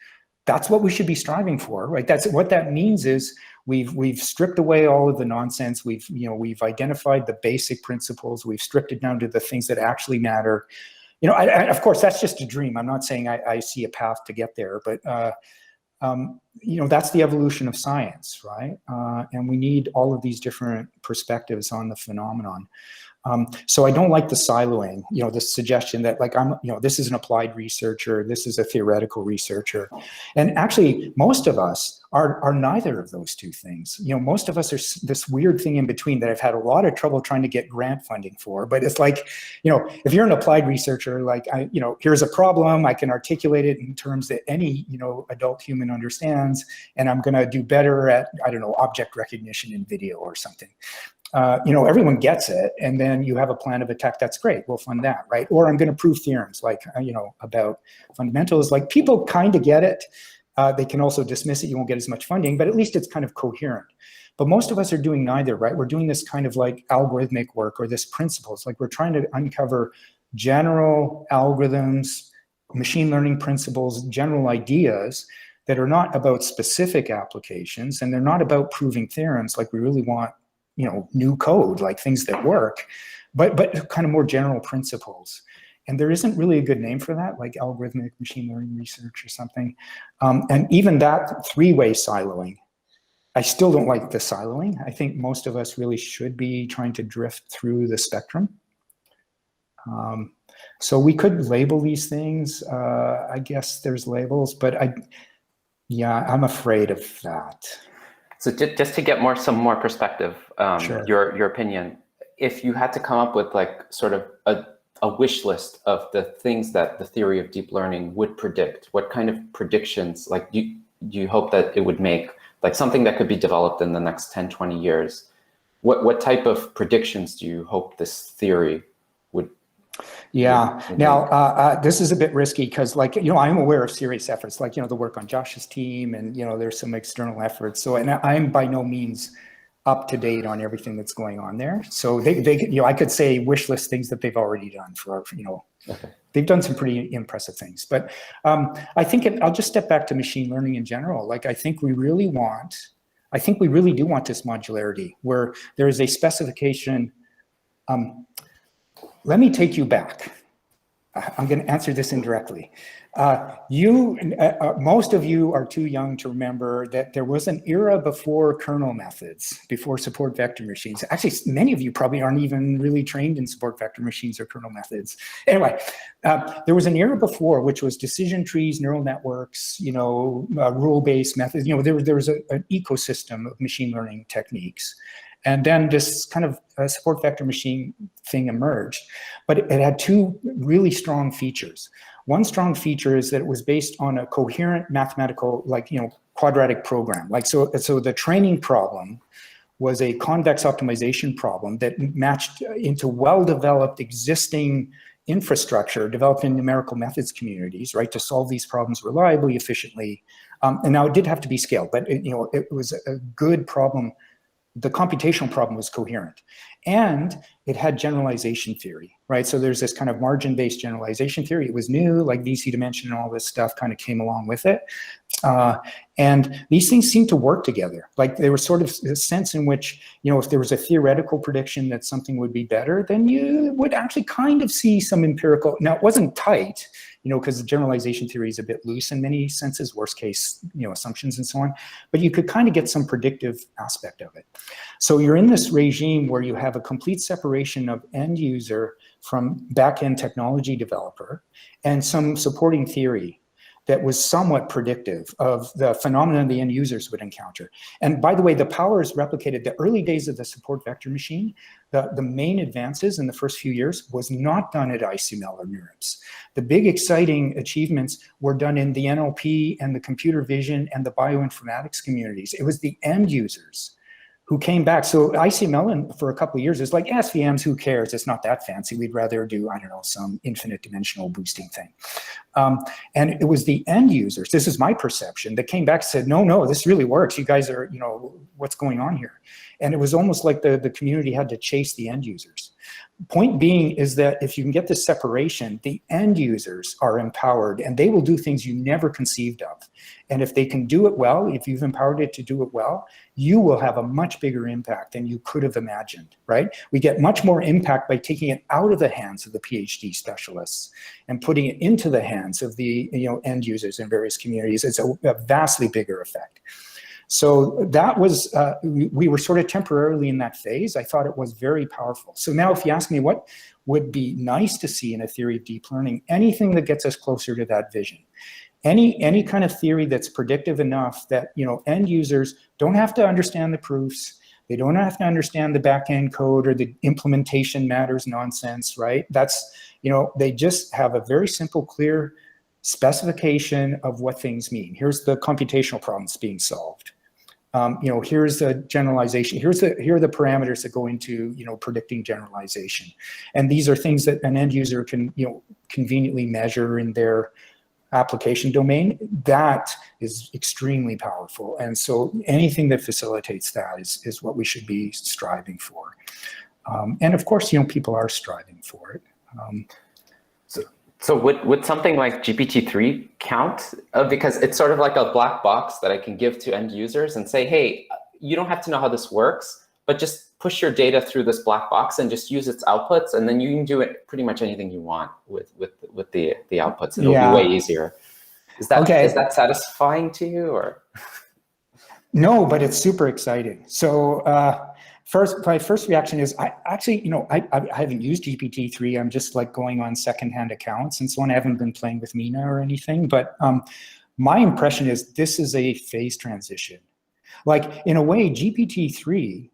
That's what we should be striving for, right? That's what that means is we've stripped away all of the nonsense. We've identified the basic principles. We've stripped it down to the things that actually matter. Of course, that's just a dream. I'm not saying I see a path to get there, but that's the evolution of science, right? And we need all of these different perspectives on the phenomenon. So I don't like the siloing, the suggestion that like this is an applied researcher, this is a theoretical researcher. And actually, most of us are neither of those two things. Most of us are this weird thing in between that I've had a lot of trouble trying to get grant funding for. But it's like, if you're an applied researcher, like, here's a problem, I can articulate it in terms that any, adult human understands, and I'm going to do better at, I don't know, object recognition in video or something. Everyone gets it, and then you have a plan of attack. That's great. We'll fund that, right? Or I'm going to prove theorems, like, about fundamentals. Like, people kind of get it. They can also dismiss it. You won't get as much funding, but at least it's kind of coherent. But most of us are doing neither, right? We're doing this kind of like algorithmic work or this principles. Like, we're trying to uncover general algorithms, machine learning principles, general ideas that are not about specific applications, and they're not about proving theorems. Like, we really want new code, like things that work, but kind of more general principles. And there isn't really a good name for that, like algorithmic machine learning research or something. And even that three-way siloing, I still don't like the siloing. I think most of us really should be trying to drift through the spectrum. So we could label these things. I guess there's labels, but I'm afraid of that. So just to get some more perspective, Sure. your opinion, if you had to come up with like sort of a wish list of the things that the theory of deep learning would predict, what kind of predictions, like you hope that it would make, like something that could be developed in the next 10, 20 years, what type of predictions do you hope this theory would? Yeah. Now, this is a bit risky because, like, I'm aware of serious efforts, like, the work on Josh's team, and, there's some external efforts. So, and I'm by no means up to date on everything that's going on there. So they I could say wish list things that they've already done for, Okay. They've done some pretty impressive things. But I think I'll just step back to machine learning in general. Like, I think we really do want this modularity where there is a specification. Let me take you back. I'm going to answer this indirectly. Most of you are too young to remember that there was an era before kernel methods, before support vector machines. Actually, many of you probably aren't even really trained in support vector machines or kernel methods. Anyway, there was an era before, which was decision trees, neural networks, rule-based methods. There was an ecosystem of machine learning techniques. And then this kind of support vector machine thing emerged, but it had two really strong features. One strong feature is that it was based on a coherent mathematical, like, quadratic program. Like, so the training problem was a convex optimization problem that matched into well-developed existing infrastructure developed in numerical methods communities, right, to solve these problems reliably, efficiently. And now it did have to be scaled, but it was a good problem the computational problem was coherent, and it had generalization theory, right? So there's this kind of margin-based generalization theory. It was new, like VC dimension and all this stuff kind of came along with it. And these things seem to work together. Like there was sort of a sense in which, if there was a theoretical prediction that something would be better, then you would actually kind of see some empirical. Now, it wasn't tight, because the generalization theory is a bit loose in many senses, worst case, assumptions and so on, but you could kind of get some predictive aspect of it. So you're in this regime where you have a complete separation of end user from back-end technology developer and some supporting theory that was somewhat predictive of the phenomenon the end users would encounter. And by the way, the power is replicated. The early days of the support vector machine, the main advances in the first few years was not done at ICML or NeurIPS. The big exciting achievements were done in the NLP and the computer vision and the bioinformatics communities. It was the end users who came back. So ICML for a couple of years is like SVMs, who cares? It's not that fancy. We'd rather do, I don't know, some infinite dimensional boosting thing. And it was the end users, this is my perception, that came back and said, no, this really works. You guys are, what's going on here? And it was almost like the community had to chase the end users. Point being is that if you can get this separation, the end users are empowered and they will do things you never conceived of. And if they can do it well, if you've empowered it to do it well, you will have a much bigger impact than you could have imagined, right? We get much more impact by taking it out of the hands of the PhD specialists and putting it into the hands of the end users in various communities. It's a vastly bigger effect. So that was, we were sort of temporarily in that phase. I thought it was very powerful. So now if you ask me what would be nice to see in a theory of deep learning, anything that gets us closer to that vision. Any kind of theory that's predictive enough that end users don't have to understand the proofs, they don't have to understand the back-end code or the implementation matters nonsense, right? That's, they just have a very simple, clear specification of what things mean. Here's the computational problems being solved. Here's the generalization. Here are the parameters that go into predicting generalization, and these are things that an end user can conveniently measure in their application domain. That is extremely powerful, and so anything that facilitates that is what we should be striving for. And of course, people are striving for it. So would something like GPT-3 count? Because it's sort of like a black box that I can give to end users and say, hey, you don't have to know how this works, but just push your data through this black box and just use its outputs, and then you can do it pretty much anything you want with the outputs. It'll be way easier. Is that satisfying to you, or? No, but it's super exciting. So my first reaction is I haven't used GPT-3. I'm just like going on secondhand accounts and so on. I haven't been playing with Mina or anything, but my impression is this is a phase transition. Like in a way, GPT-3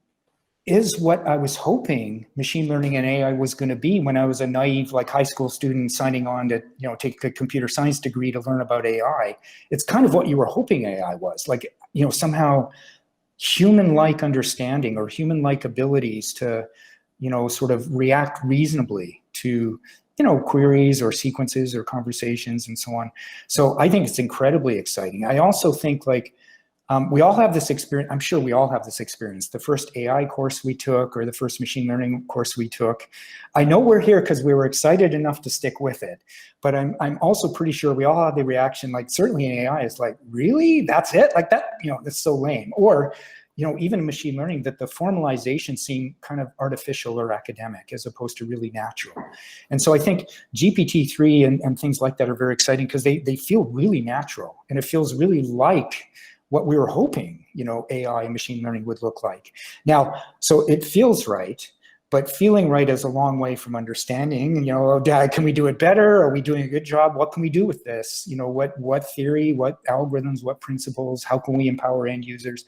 is what I was hoping machine learning and AI was going to be when I was a naive, like high school student signing on to, take a computer science degree to learn about AI. It's kind of what you were hoping AI was, like, somehow human-like understanding or human-like abilities to, sort of react reasonably to, queries or sequences or conversations and so on. So I think it's incredibly exciting. I also think we all have this experience. I'm sure we all have this experience. The first AI course we took or the first machine learning course we took. I know we're here because we were excited enough to stick with it. But I'm also pretty sure we all have the reaction, like certainly in AI, is like, really? That's it? Like that, that's so lame. Or, even in machine learning, that the formalization seemed kind of artificial or academic as opposed to really natural. And so I think GPT-3 and things like that are very exciting because they feel really natural. And it feels really like what we were hoping, AI and machine learning would look like. Now, so it feels right, but feeling right is a long way from understanding. Can we do it better? Are we doing a good job? What can we do with this? What theory, what algorithms, what principles? How can we empower end users?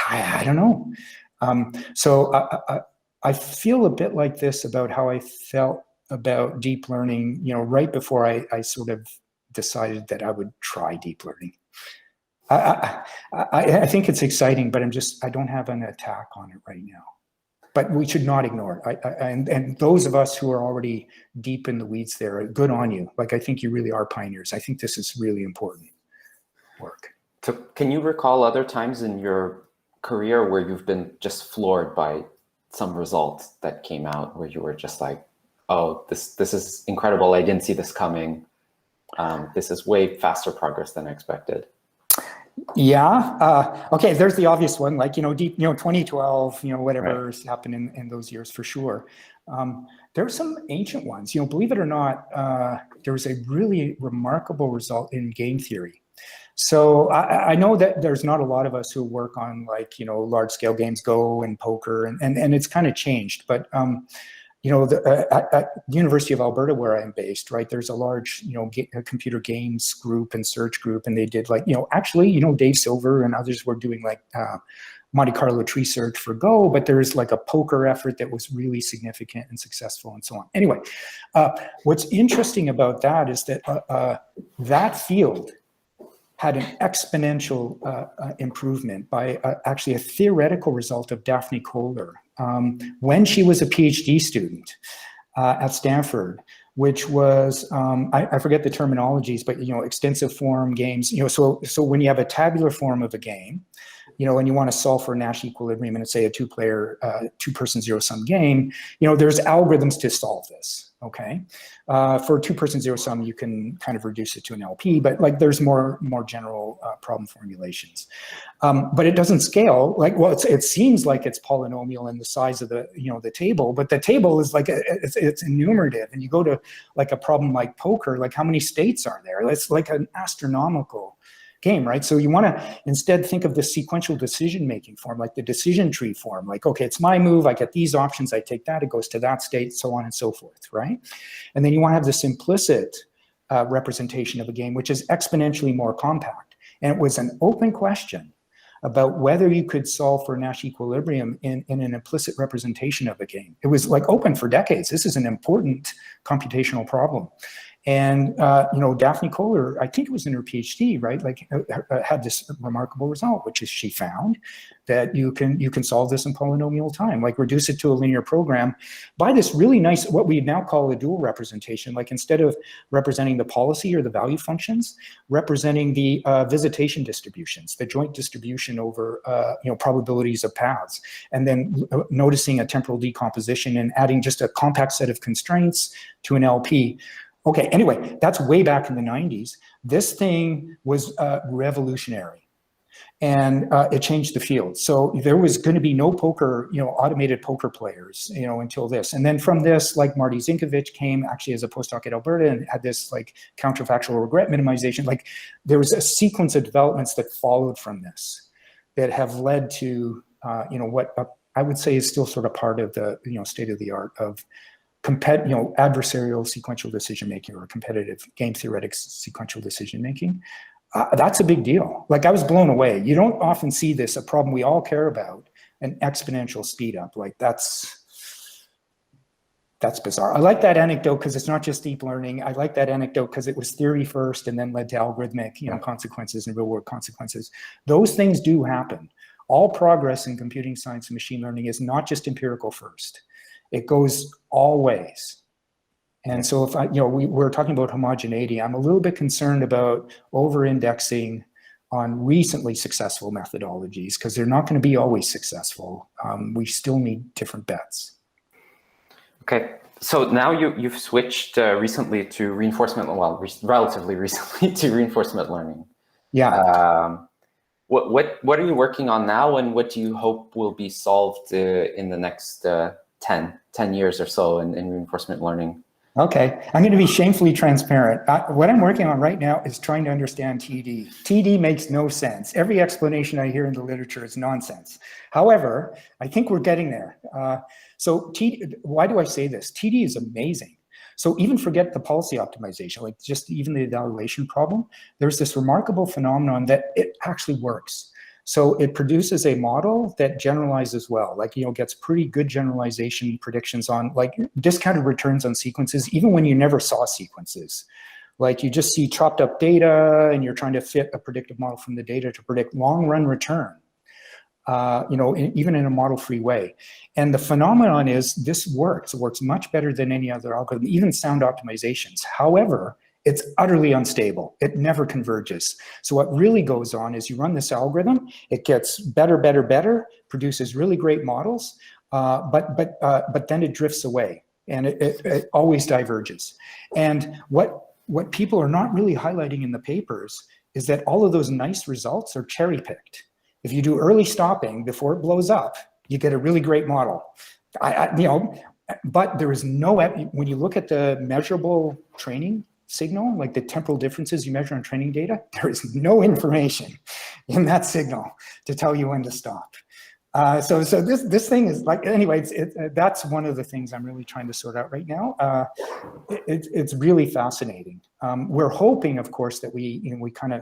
I don't know. So I feel a bit like this about how I felt about deep learning, right before I sort of decided that I would try deep learning. I think it's exciting, but I don't have an attack on it right now. But we should not ignore it. And those of us who are already deep in the weeds there, good on you. Like, I think you really are pioneers. I think this is really important work. So can you recall other times in your career where you've been just floored by some result that came out where you were just like, oh, this is incredible. I didn't see this coming. This is way faster progress than I expected. Yeah. Okay. There's the obvious one, like, 2012, whatever Right. happened in those years for sure. There are some ancient ones, believe it or not, there was a really remarkable result in game theory. So I know that there's not a lot of us who work on large scale games, Go and poker, and it's kind of changed. But at the University of Alberta, where I'm based, right, there's a large computer games group and search group, and they did actually Dave Silver and others were doing Monte Carlo tree search for Go, but there's a poker effort that was really significant and successful and so on. Anyway, what's interesting about that is that that field had an exponential improvement by actually a theoretical result of Daphne Kohler when she was a PhD student at Stanford, which was, I forget the terminologies, but extensive form games. So when you have a tabular form of a game, and you want to solve for Nash equilibrium in, say, a two-person zero-sum game, there's algorithms to solve this. Okay, for two-person zero-sum, you can kind of reduce it to an LP, but there's more general problem formulations. But it doesn't scale. It seems like it's polynomial in the size of the the table, but the table is it's enumerative, and you go to a problem like poker, how many states are there? It's an astronomical game, right? So you want to instead think of the sequential decision-making form, like the decision tree form, okay, it's my move, I get these options, I take that, it goes to that state, so on and so forth, right? And then you want to have the implicit representation of a game, which is exponentially more compact. And it was an open question about whether you could solve for Nash equilibrium in an implicit representation of a game. It was open for decades. This is an important computational problem. And Daphne Kohler, I think it was in her PhD, right? Had this remarkable result, which is she found that you can solve this in polynomial time, reduce it to a linear program by this really nice, what we now call a dual representation. Instead of representing the policy or the value functions, representing the visitation distributions, the joint distribution over probabilities of paths, and then noticing a temporal decomposition and adding just a compact set of constraints to an LP. Okay, anyway, that's way back in the 90s. This thing was revolutionary, and it changed the field. So there was going to be no poker, automated poker players, until this. And then from this, Marty Zinkovich came actually as a postdoc at Alberta and had this counterfactual regret minimization. There was a sequence of developments that followed from this that have led to, what I would say is still sort of part of the, state of the art of adversarial sequential decision-making or competitive game theoretic sequential decision-making. That's a big deal. I was blown away. You don't often see this, a problem we all care about, an exponential speed up. That's bizarre. I like that anecdote because it's not just deep learning. I like that anecdote because it was theory first and then led to algorithmic consequences and real-world consequences. Those things do happen. All progress in computing science and machine learning is not just empirical first. It goes all ways. And so if we're talking about homogeneity, I'm a little bit concerned about over-indexing on recently successful methodologies because they're not going to be always successful. We still need different bets. Okay. So now you've switched recently to reinforcement, relatively recently to reinforcement learning. Yeah. What are you working on now, and what do you hope will be solved in the next 10 years or so in reinforcement learning? Okay, I'm going to be shamefully transparent. What I'm working on right now is trying to understand TD. TD makes no sense. Every explanation I hear in the literature is nonsense. However, I think we're getting there. So TD, why do I say this? TD is amazing. So even forget the policy optimization, just even the evaluation problem, there's this remarkable phenomenon that it actually works. So it produces a model that generalizes well, gets pretty good generalization predictions on discounted returns on sequences, even when you never saw sequences. You just see chopped up data and you're trying to fit a predictive model from the data to predict long run return, even in a model-free way. And the phenomenon is this works. It works much better than any other algorithm, even sound optimizations. However, it's utterly unstable. It never converges. So what really goes on is you run this algorithm, it gets better, produces really great models, but then it drifts away, and it always diverges. And what people are not really highlighting in the papers is that all of those nice results are cherry picked. If you do early stopping before it blows up, you get a really great model. But there is no, when you look at the measurable training signal, like the temporal differences you measure on training data, there is no information in that signal to tell you when to stop. So this thing is like, anyway, that's one of the things I'm really trying to sort out right now. It's really fascinating. We're hoping, of course, that we kind of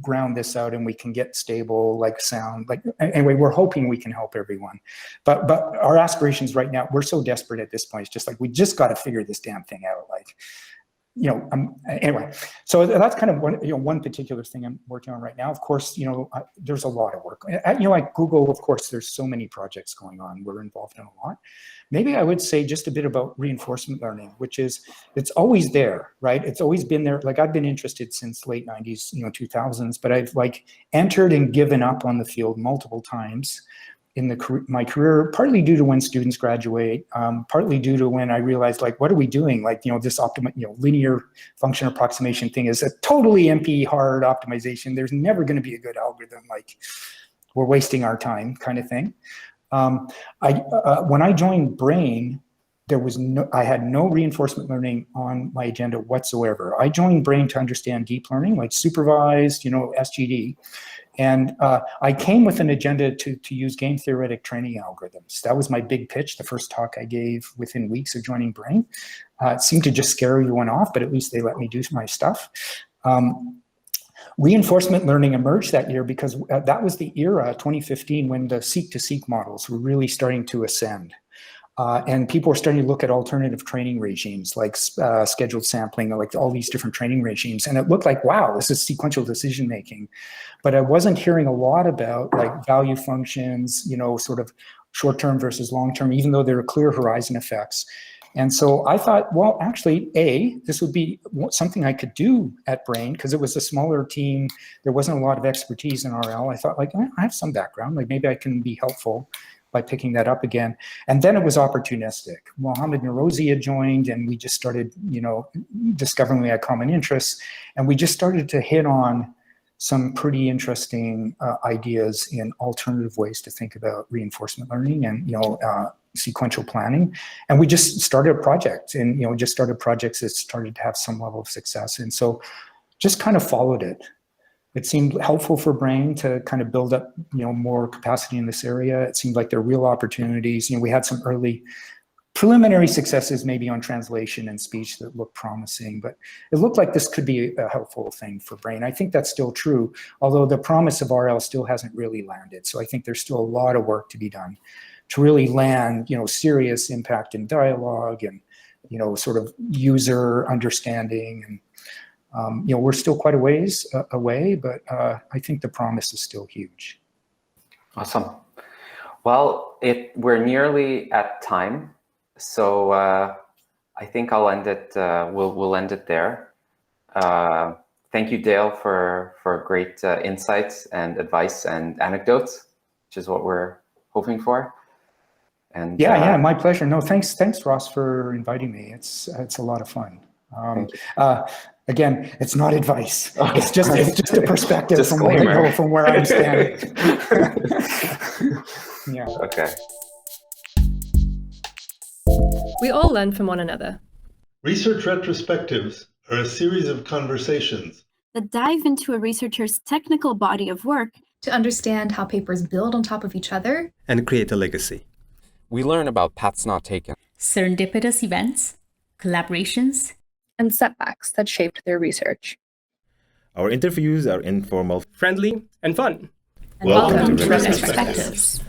ground this out and we can get stable, like sound, like, anyway, we're hoping we can help everyone. But our aspirations right now, we're so desperate at this point. It's just like, we just got to figure this damn thing out. Like, anyway, so that's kind of one particular thing I'm working on right now. Of course, there's a lot of work. At Google, of course, there's so many projects going on. We're involved in a lot. Maybe I would say just a bit about reinforcement learning, which is, it's always there, right? It's always been there. Like, I've been interested since late 90s, 2000s, but I've like entered and given up on the field multiple times in my career, partly due to when students graduate, partly due to when I realized, like, what are we doing? Like, this linear function approximation thing is a totally NP hard optimization. There's never going to be a good algorithm. Like, we're wasting our time, kind of thing. When I joined Brain, I had no reinforcement learning on my agenda whatsoever. I joined Brain to understand deep learning, like supervised, SGD. And I came with an agenda to use game theoretic training algorithms. That was my big pitch, the first talk I gave within weeks of joining Brain. It seemed to just scare everyone off, but at least they let me do my stuff. Reinforcement learning emerged that year because that was the era, 2015, when the seek-to-seek models were really starting to ascend. And people were starting to look at alternative training regimes, like scheduled sampling, like all these different training regimes. And it looked like, wow, this is sequential decision-making. But I wasn't hearing a lot about like value functions, sort of short-term versus long-term, even though there are clear horizon effects. And so I thought, well, actually, this would be something I could do at Brain, because it was a smaller team. There wasn't a lot of expertise in RL. I thought, like, I have some background, like maybe I can be helpful by picking that up again. And then it was opportunistic. Mohammed Narozi had joined, and we just started, discovering we had common interests. And we just started to hit on some pretty interesting ideas in alternative ways to think about reinforcement learning and, sequential planning. And we just started a project, and, just started projects that started to have some level of success. And so just kind of followed it. It seemed helpful for Brain to kind of build up, more capacity in this area. It seemed like there are real opportunities. We had some early preliminary successes maybe on translation and speech that looked promising, but it looked like this could be a helpful thing for Brain. I think that's still true, although the promise of RL still hasn't really landed. So I think there's still a lot of work to be done to really land, serious impact in dialogue and, sort of user understanding. And we're still quite a ways away, but I think the promise is still huge. Awesome. Well, we're nearly at time, so I think I'll end it. We'll end it there. Thank you, Dale, for great insights and advice and anecdotes, which is what we're hoping for. And yeah, my pleasure. No, thanks, Ross, for inviting me. It's a lot of fun. Again, it's not advice. Okay. It's just a perspective from where I'm standing. Yeah. Okay. We all learn from one another. Research Retrospectives are a series of conversations that dive into a researcher's technical body of work to understand how papers build on top of each other and create a legacy. We learn about paths not taken, serendipitous events, collaborations, and setbacks that shaped their research. Our interviews are informal, friendly, and fun. And welcome to Retrospectives.